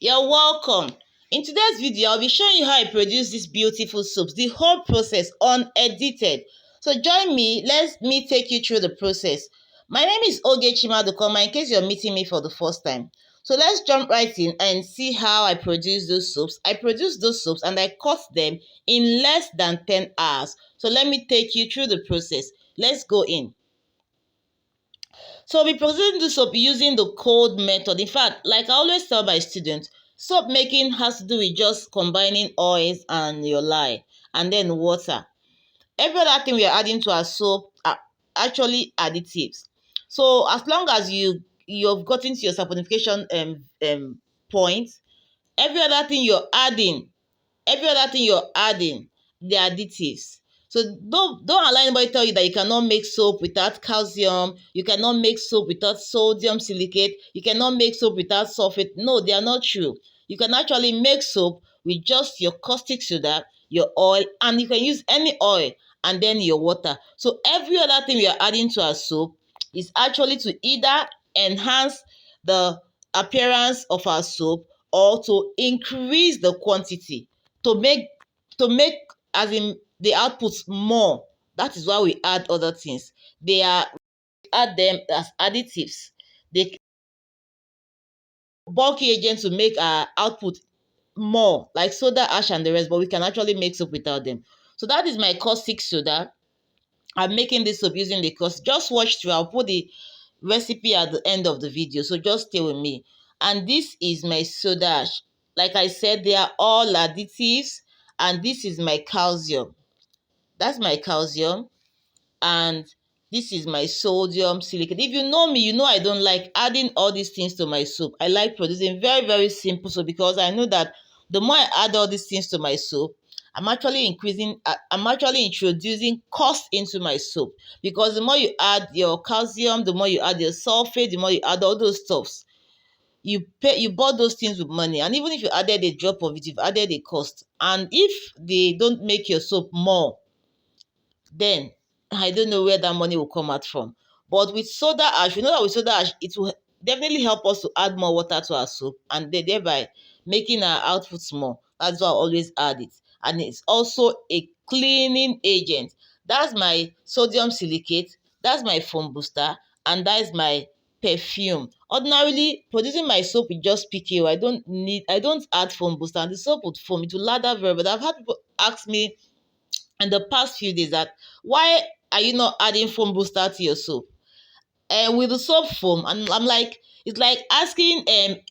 You're welcome. In today's video, I'll be showing you how I produce these beautiful soaps, the whole process unedited. So join me, let me take you through the process. My name is Oge Chimadukoma in case you're meeting me for the first time. So let's jump right in and see how I produce those soaps. I produce those soaps and I cut them in less than 10 hours. So let me take you through the process. Let's go in. So we processing the soap using the cold method. In fact, like I always tell my students, soap making has to do with just combining oils and your lye and then water. Every other thing we are adding to our soap are actually additives. So as long as you've gotten to your saponification point, every other thing you're adding the additives. So don't allow anybody tell you that you cannot make soap without calcium, you cannot make soap without sodium silicate, you cannot make soap without sulfate. No, they are not true. You can actually make soap with just your caustic soda, your oil, and you can use any oil and then your water. So every other thing we are adding to our soap is actually to either enhance the appearance of our soap or to increase the quantity, to make as in the output more. That is why we add other things. Add them as additives. They bulky agents to make our output more, like soda ash and the rest, but we can actually make soap without them. So that is my caustic soda. I'm making this soap using the caustic. Just watch through. I'll put the recipe at the end of the video, so just stay with me. And this is my soda ash. Like I said, they are all additives, and this is my calcium. That's my calcium, and this is my sodium silicate. If you know me, you know I don't like adding all these things to my soap. I like producing very, very simple soap because I know that the more I add all these things to my soap, I'm actually introducing cost into my soap, because the more you add your calcium, the more you add your sulfate, the more you add all those stuffs. You bought those things with money, and even if you added a drop of it, you've added a cost. And if they don't make your soap more, then I don't know where that money will come out from. But with soda ash, we know that with soda ash, it will definitely help us to add more water to our soup, and thereby making our output more. That's why I always add it. And it's also a cleaning agent. That's my sodium silicate, that's my foam booster, and that's my perfume. Ordinarily, producing my soap with just PKO, I don't add foam booster, and the soap would foam, it will lather very well. I've had people ask me in the past few days that why are you not adding foam booster to your soap? And with the soap foam, and I'm like, it's like asking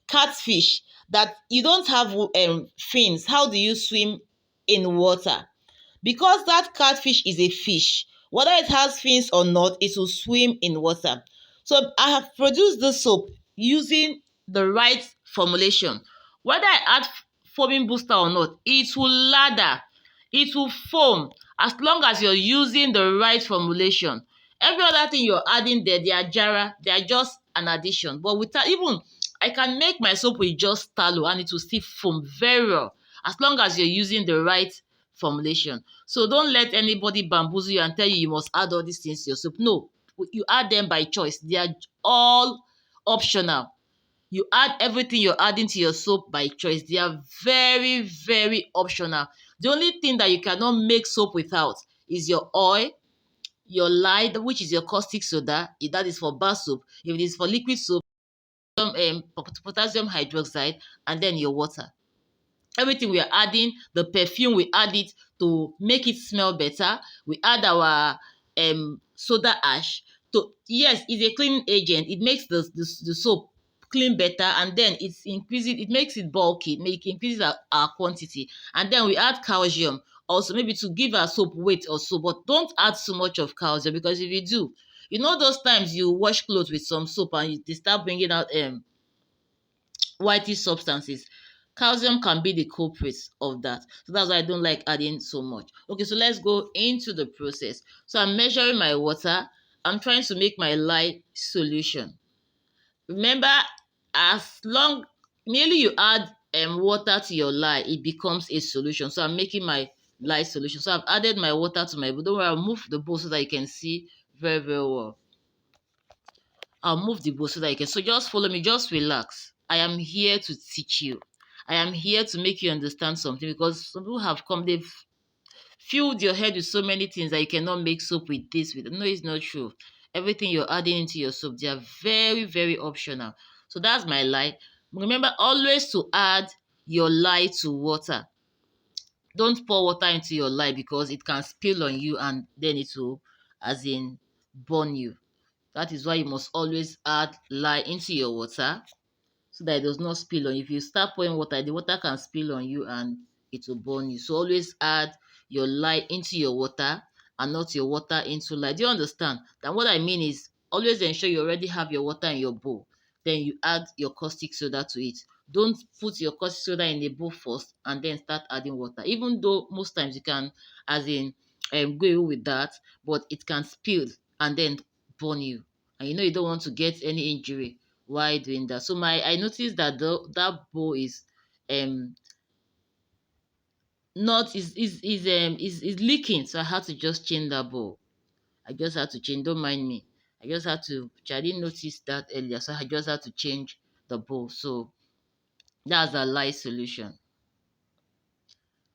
catfish that you don't have fins, how do you swim in water? Because that catfish is a fish, whether it has fins or not, it will swim in water. So I have produced this soap using the right formulation. Whether I add foaming booster or not, it will lather, it will foam, as long as you're using the right formulation. Every other thing you're adding there, they are jara, they are just an addition. But without even, I can make my soap with just tallow and it will still foam very well, as long as you're using the right formulation. So don't let anybody bamboozle you and tell you must add all these things to your soup. No, you add them by choice. They are all optional. You add everything you're adding to your soap by choice. They are very, very optional. The only thing that you cannot make soap without is your oil, your lye, which is your caustic soda. If that is for bar soap. If it is for liquid soap, potassium hydroxide, and then your water. Everything we are adding, the perfume, we add it to make it smell better. We add our soda ash to, yes, it's a cleaning agent. It makes the soap clean better, and then it makes it bulky, increases our quantity. And then we add calcium also, maybe to give our soap weight or so. But don't add so much of calcium, because if you do, you know those times you wash clothes with some soap and they start bringing out whitish substances. Calcium can be the culprit of that. So that's why I don't like adding so much. Okay, so let's go into the process. So I'm measuring my water. I'm trying to make my lye solution. Remember, as long merely you add water to your lye, it becomes a solution. So I'm making my lye solution. So I've added my water to my bowl. Don't worry, I'll move the bowl so that you can see very, very well. I'll move the bowl so that you can. So just follow me, just relax. I am here to teach you. I am here to make you understand something, because some people have come, they've filled your head with so many things that you cannot make soap with this, with no, it's not true. Everything you're adding into your soap, they are very, very optional. So that's my lye. Remember always to add your lye to water. Don't pour water into your lye, because it can spill on you and then it will, as in, burn you. That is why you must always add lye into your water, so that it does not spill on you. If you start pouring water, the water can spill on you and it will burn you. So always add your lye into your water and not your water into lye. Do you understand? Then what I mean is, always ensure you already have your water in your bowl. Then you add your caustic soda to it. Don't put your caustic soda in a bowl first and then start adding water. Even though most times you can, as in, go away with that, but it can spill and then burn you. And you know you don't want to get any injury while doing that. So I noticed that that bowl is um not is leaking. So I had to just change that bowl. I just had to change. Don't mind me. I just had to. I didn't notice that earlier, so I just had to change the bowl. So that's a lye solution.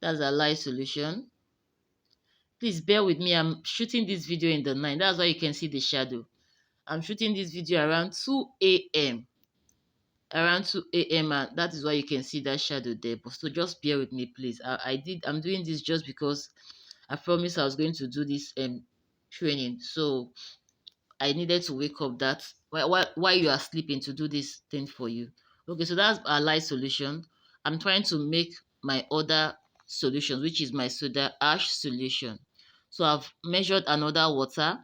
That's a lye solution. Please bear with me. I'm shooting this video in the night. That's why you can see the shadow. I'm shooting this video around 2 a.m. Around 2 a.m. and that is why you can see that shadow there. But so just bear with me, please. I'm doing this just because I promised I was going to do this training. So I needed to wake up that while you are sleeping to do this thing for you. Okay, so that's our light solution. I'm trying to make my other solution, which is my soda ash solution. So I've measured another water.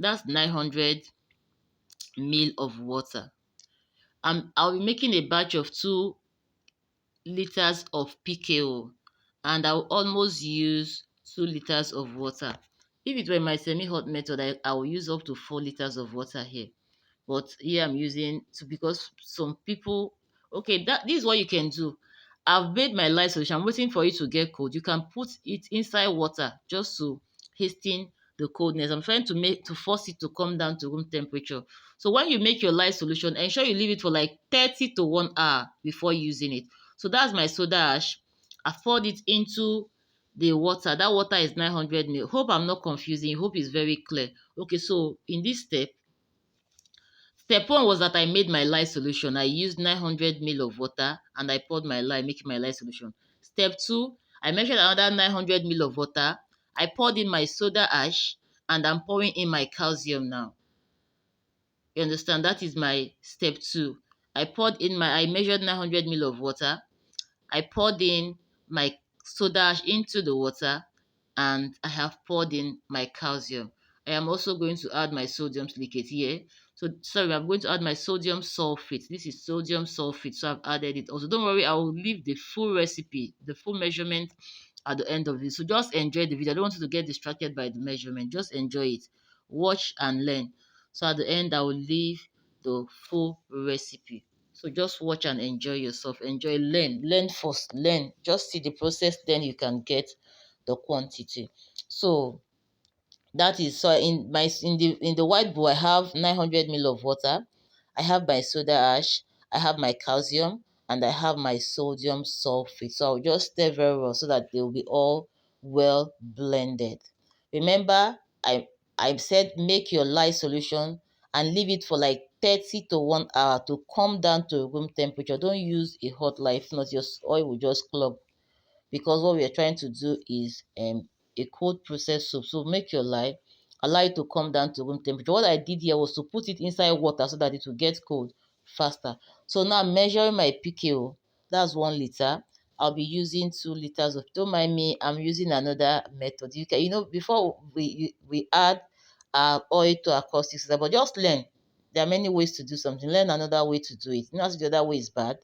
That's 900 ml of water. I'll be making a batch of 2 liters of PKO, and I'll almost use 2 liters of water. If it were my semi-hot method, I will use up to 4 liters of water here. But here I'm using because some people, okay, this is what you can do. I've made my light solution. I'm waiting for it to get cold. You can put it inside water just to hasten the coldness. I'm trying to force it to come down to room temperature. So when you make your light solution, ensure you leave it for like 30 to 1 hour before using it. So that's my soda ash. I poured it into the water. That water is 900 ml. Hope I'm not confusing. Hope it's very clear. Okay, so in this step 1 was that I made my lye solution. I used 900 ml of water and I poured my lye, making my lye solution. Step 2, I measured another 900 ml of water. I poured in my soda ash and I'm pouring in my calcium now. You understand? That is my step 2. I measured 900 ml of water. I poured in my soda ash into the water and I have poured in my calcium. I am also going to add my sodium silicate here. So, sorry, I'm going to add my sodium sulfate. This is sodium sulfate, so I've added it. Also, don't worry, I will leave the full recipe, the full measurement at the end of this. So just enjoy the video. I don't want you to get distracted by the measurement. Just enjoy it. Watch and learn. So at the end, I will leave the full recipe. So just watch and enjoy yourself. Enjoy, learn first, learn. Just see the process, then you can get the quantity. So that is, so in the white bowl I have 900 ml of water. I have my soda ash, I have my calcium, and I have my sodium sulfate. So I'll just stir very well so that they will be all well blended. Remember, I said make your lye solution and leave it for like 30 to 1 hour to come down to room temperature. Don't use a hot lye, if not your oil will just clog, because what we are trying to do is a cold process soap. So make your lye, allow it to come down to room temperature. What I did here was to put it inside water so that it will get cold faster. So now I'm measuring my PKO. That's 1 liter. I'll be using 2 liters of. Don't mind me. I'm using another method. Before we add our oil to our caustic soda, but just learn. There are many ways to do something. Learn another way to do it. Not the other way is bad,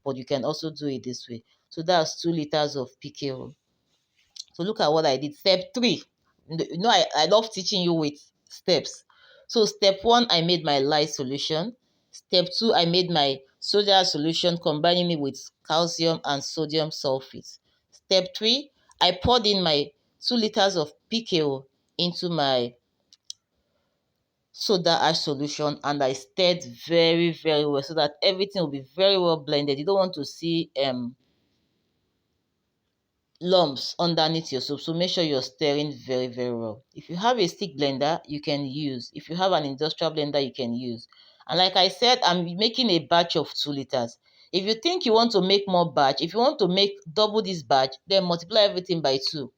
but you can also do it this way. So that's 2 liters of PKO. So look at what I did. Step 3. I love teaching you with steps. So step 1, I made my lye solution. Step 2, I made my soda solution, combining it with calcium and sodium sulfate. Step 3, I poured in my 2 liters of PKO into my soda ash solution, and I stirred very, very well so that everything will be very well blended. You don't want to see lumps underneath your soup, so make sure you're stirring very, very well. If you have a stick blender, you can use. If you have an industrial blender, you can use. And like I said, I'm making a batch of 2 liters. If you think you want to make more batch, if you want to make double this batch, then multiply everything by 2.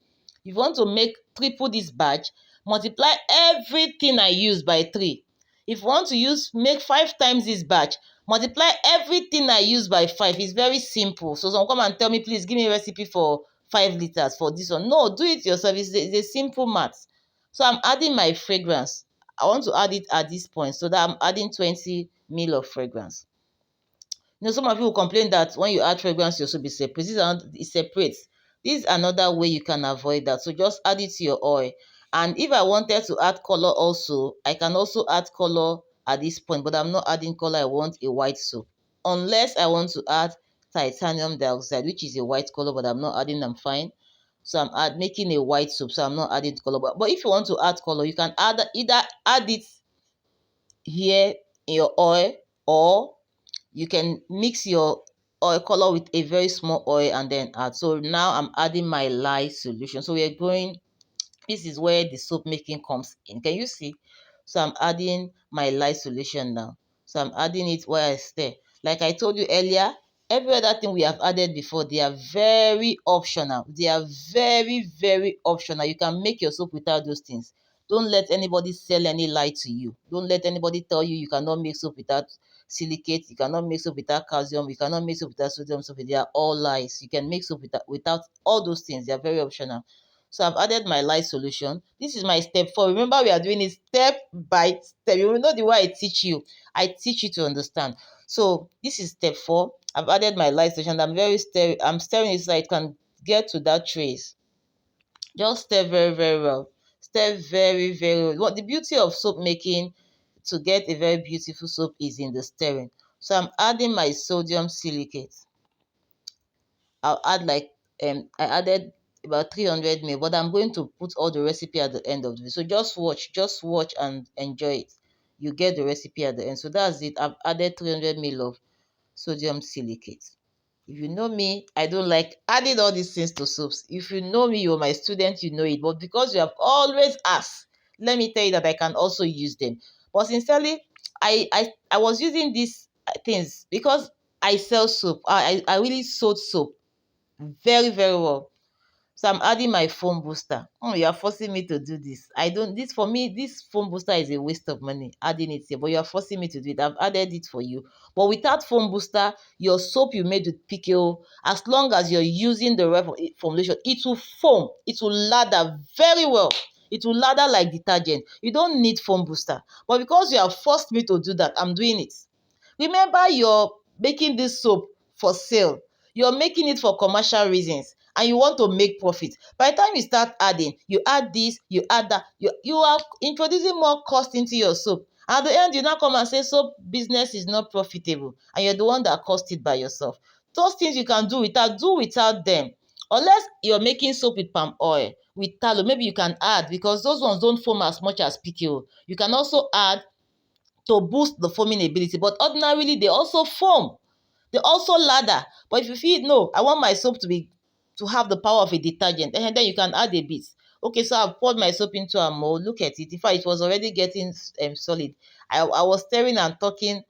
If you want to make triple this batch, multiply everything I use by 3. If you want to make 5 times this batch, multiply everything I use by 5. It's very simple. So some come and tell me, please give me a recipe for 5 liters for this one. No, do it yourself. It's a simple math. So I'm adding my fragrance. I want to add it at this point, so that I'm adding 20 ml of fragrance. Some of you will complain that when you add fragrance, your soup is separate. It separates. This is another way you can avoid that. So just add it to your oil. And if I wanted to add color also, I can also add color at this point, but I'm not adding color. I want a white soup. Unless I want to add titanium dioxide, which is a white color, but I'm not adding, I'm fine. So I'm making a white soup, so I'm not adding color. But if you want to add color, you can either add it here in your oil, or you can mix your oil color with a very small oil and then add. So now I'm adding my lye solution. So we're going, this is where the soap making comes in. Can you see? So I'm adding my lye solution now. So I'm adding it while I stir. Like I told you earlier, every other thing we have added before, they are very optional. They are very, very optional. You can make your soap without those things. Don't let anybody sell any lie to you. Don't let anybody tell you you cannot make soap without silicate. You cannot make soap without calcium. You cannot make soap without sodium sulfate. They are all lies. You can make soap without all those things. They are very optional. So I've added my lye solution. This is my step 4. Remember, we are doing it step by step. You will know the way I teach you. I teach you to understand. So this is step 4. I've added my lye solution. I'm stirring it so that it can get to that trace. Just stir very, very well. Stir very, very well. What the beauty of soap making, to get a very beautiful soap, is in the stirring. So I'm adding my sodium silicate. I'll add I added about 300 ml, but I'm going to put all the recipe at the end of the video. So just watch and enjoy it. You get the recipe at the end. So that's it. I've added 300 ml of sodium silicate. If you know me, I don't like adding all these things to soups. If you know me, you're my student, you know it. But because you have always asked, let me tell you that I can also use them. But sincerely, I was using these things because I sell soap. I really sold soap very, very well. So I'm adding my foam booster. You are forcing me to do this. I don't, this for me, this foam booster is a waste of money adding it here, but you are forcing me to do it. I've added it for you. But without foam booster, your soap you made with pickle, as long as you're using the right formulation, it will foam. It will lather very well. It will lather like detergent. You don't need foam booster. But because you have forced me to do that, I'm doing it. Remember, you're making this soap for sale. You're making it for commercial reasons, and you want to make profit. By the time you start adding, you add this, you add that, you are introducing more cost into your soap. At the end, you now come and say soap business is not profitable, and you're the one that cost it by yourself. Those things you can do without them. Unless you're making soap with palm oil, with tallow, maybe you can add, because those ones don't foam as much as pickle. You can also add to boost the foaming ability, but ordinarily they also foam. They also lather. But if you feel, no, I want my soap to have the power of a detergent, and then you can add a bit. Okay, so I've poured my soap into a mold. Look at it. In fact, it was already getting solid. I was staring and talking.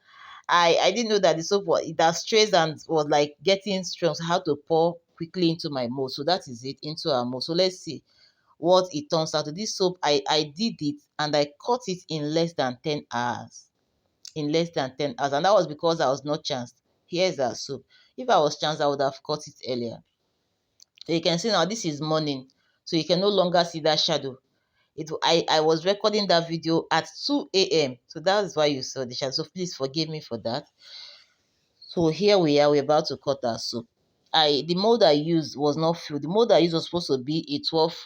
I didn't know that the soap it has trays and was like getting strong. So I had to pour quickly into my mold. So that is it, into a mold. So let's see what it turns out. This soap, I did it, and I cut it in less than 10 hours. In less than 10 hours. And that was because I was not chanced. Here's our soap. If I was chanced, I would have cut it earlier. So you can see now this is morning. So you can no longer see that shadow. I was recording that video at 2 a.m. So that's why you saw the shadow. So please forgive me for that. So here we are. We're about to cut our soap. The mold I used was not filled. The mold I used was supposed to be a 12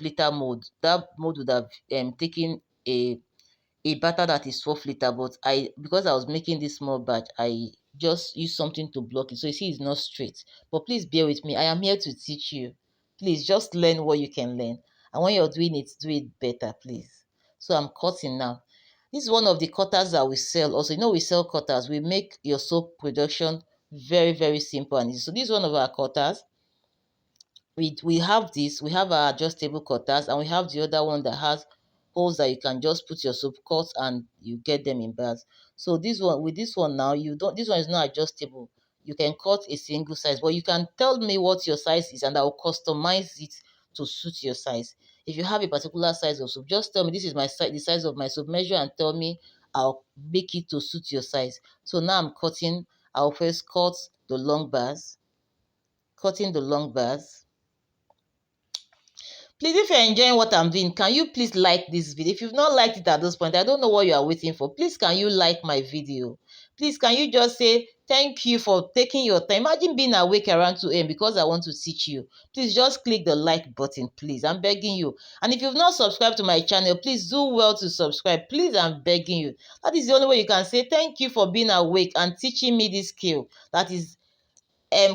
liter mold. That mold would have taken a batter that is 12 liter, but because I was making this small batch, I just used something to block it. So you see, it's not straight. But please bear with me. I am here to teach you. Please just learn what you can learn. And when you're doing it, do it better, please. So I'm cutting now. This is one of the cutters that we sell. Also, we sell cutters. We make your soap production very, very simple and easy. So this is one of our cutters. We have this, we have our adjustable cutters, and we have the other one that has holes that you can just put your soap cut and you get them in bags. So this one, with this one now, you don't, this one is not adjustable. You can cut a single size, but you can tell me what your size is and I will customize it to suit your size. If you have a particular size of soap, just tell me this is my size, the size of my soap, measure and tell me, I'll make it to suit your size. So now I'm cutting. I'll first cut the long bars, cutting the long bars. Please, if you're enjoying what I'm doing, can you please like this video? If you've not liked it at this point, I don't know what you are waiting for. Please, can you like my video? Please, can you just say thank you for taking your time? Imagine being awake around 2 a.m. because I want to teach you. Please just click the like button, please. I'm begging you. And if you've not subscribed to my channel, please do well to subscribe. Please, I'm begging you. That is the only way you can say thank you for being awake and teaching me this skill that is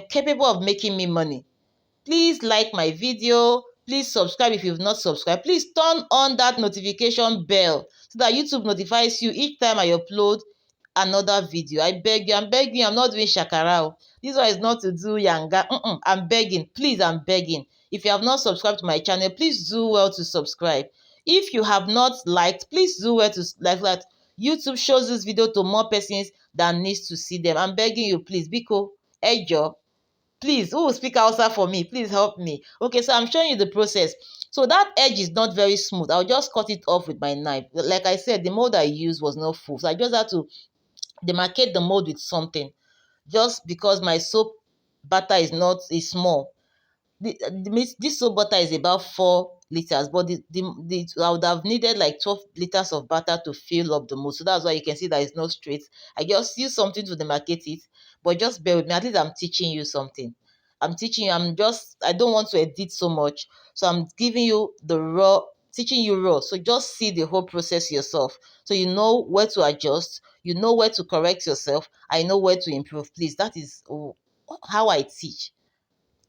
capable of making me money. Please like my video. Please subscribe if you've not subscribed. Please turn on that notification bell so that YouTube notifies you each time I upload another video. I beg you, I'm begging you, I'm not doing shakara. This one is not to do yanga. I'm begging. Please, I'm begging. If you have not subscribed to my channel, please do well to subscribe. If you have not liked, please do well to like that. YouTube shows this video to more persons that needs to see them. I'm begging you, please. Biko, Ejo. Please, who will speak Hausa for me? Please help me. Okay, so I'm showing you the process. So that edge is not very smooth. I'll just cut it off with my knife. Like I said, the mold I used was not full. So I just had to demarcate the mold with something. Just because my soap batter is small. This soap butter is about 4 liters, but I would have needed like 12 liters of butter to fill up the mold. So that's why you can see that it's not straight. I just use something to demarcate it, but just bear with me. At least I'm teaching you something. I'm teaching you. I don't want to edit so much. So I'm giving you the raw, teaching you raw. So just see the whole process yourself. So you know where to adjust, you know where to correct yourself, I know where to improve. Please, that is how I teach.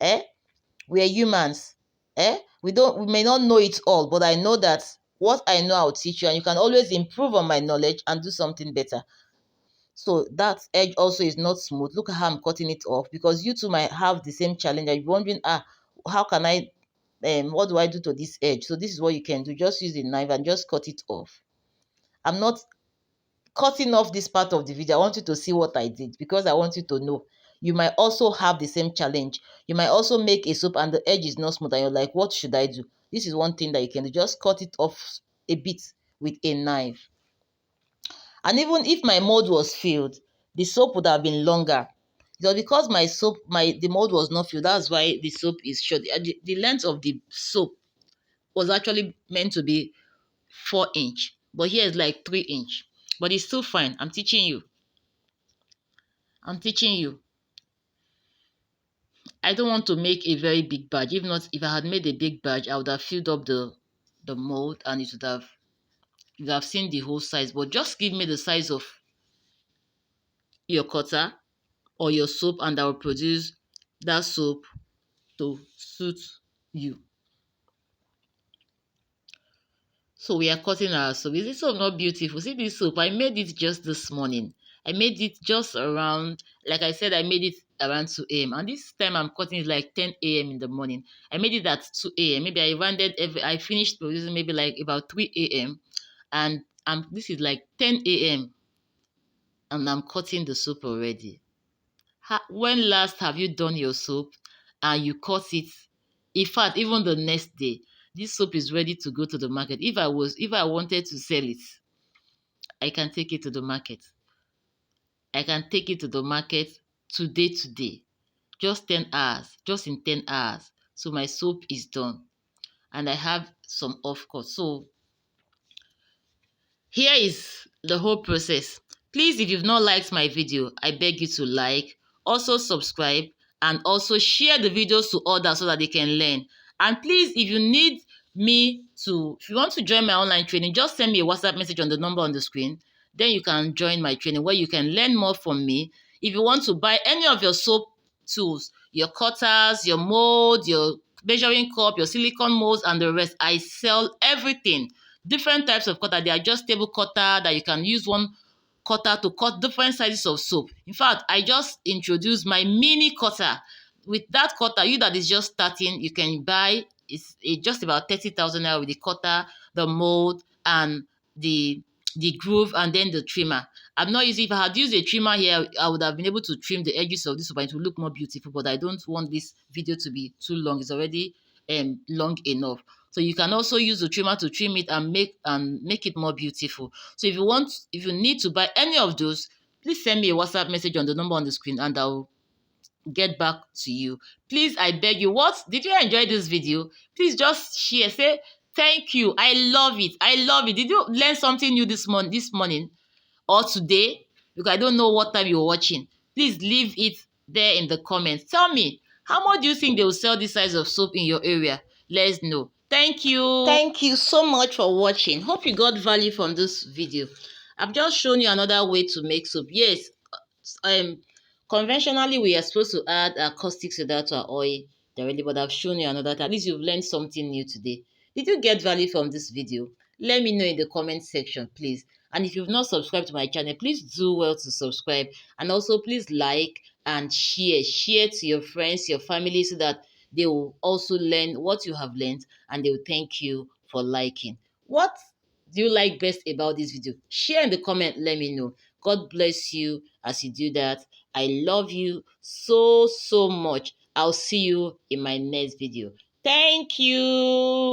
Eh? We are humans. We may not know it all, but I know that what I know I'll teach you, and you can always improve on my knowledge and do something better. So that edge also is not smooth. Look at how I'm cutting it off, because you too might have the same challenge. You're wondering, how can I what do I do to this edge? So this is what you can do. Just use the knife and just cut it off. I'm not cutting off this part of the video. I want you to see what I did, because I want you to know. You might also have the same challenge. You might also make a soap and the edge is not smooth and you're like, what should I do? This is one thing that you can do. Just cut it off a bit with a knife. And even if my mold was filled, the soap would have been longer. It was because the mold was not filled. That's why the soap is short. The length of the soap was actually meant to be 4 inch, but here it's like 3 inch. But it's still fine. I'm teaching you. I'm teaching you. I don't want to make a very big badge. If I had made a big badge, I would have filled up the mold and you'd have seen the whole size. But just give me the size of your cutter or your soap and I will produce that soap to suit you. So we are cutting our soap. Is this soap not beautiful? See this soap? I made it just this morning. I made it just around, like I said, I made it around 2 a.m. And this time I'm cutting it like 10 a.m. in the morning. I made it at 2 a.m. Maybe I finished producing maybe like about 3 a.m. And this is like 10 a.m. and I'm cutting the soap already. When last have you done your soap and you cut it? In fact, even the next day, this soap is ready to go to the market. If I wanted to sell it, I can take it to the market. I can take it to the market today. Just 10 hours. Just in 10 hours. So my soap is done. And I have some off cut. So here is the whole process. Please, if you've not liked my video, I beg you to like, also subscribe, and also share the videos to others so that they can learn. And please, if you want to join my online training, just send me a WhatsApp message on the number on the screen. Then you can join my training where you can learn more from me. If you want to buy any of your soap tools, your cutters, your mold, your measuring cup, your silicone molds, and the rest, I sell everything. different types of cutter. The adjustable cutter that you can use one cutter to cut different sizes of soap. In fact, I just introduced my mini cutter. With that cutter, you that is just starting, you can buy it's just about 30,000 naira with the cutter, the mold, and the the groove, and then the trimmer. I'm not using, if I had used a trimmer here, I would have been able to trim the edges of this soap and it will look more beautiful, but I don't want this video to be too long. It's already long enough. So you can also use the trimmer to trim it and make it more beautiful. So if you need to buy any of those, please send me a WhatsApp message on the number on the screen and I'll get back to you. Please, I beg you, what did you enjoy this video? Please just share, say thank you. I love it. I love it. Did you learn something new this morning or today? Because I don't know what time you're watching. Please leave it there in the comments. Tell me, how much do you think they will sell this size of soap in your area? Let's know. Thank you. Thank you so much for watching. Hope you got value from this video. I've just shown you another way to make soap. Yes, conventionally we are supposed to add caustic soda to our oil directly, but I've shown you another time. At least you've learned something new today. Did you get value from this video? Let me know in the comment section, please. And if you've not subscribed to my channel, please do well to subscribe. And also please like and share to your friends, your family, so that they will also learn what you have learned and they will thank you for liking. What do you like best about this video? Share in the comment, let me know. God bless you as you do that. I love you so much. I'll see you in my next video. Thank you.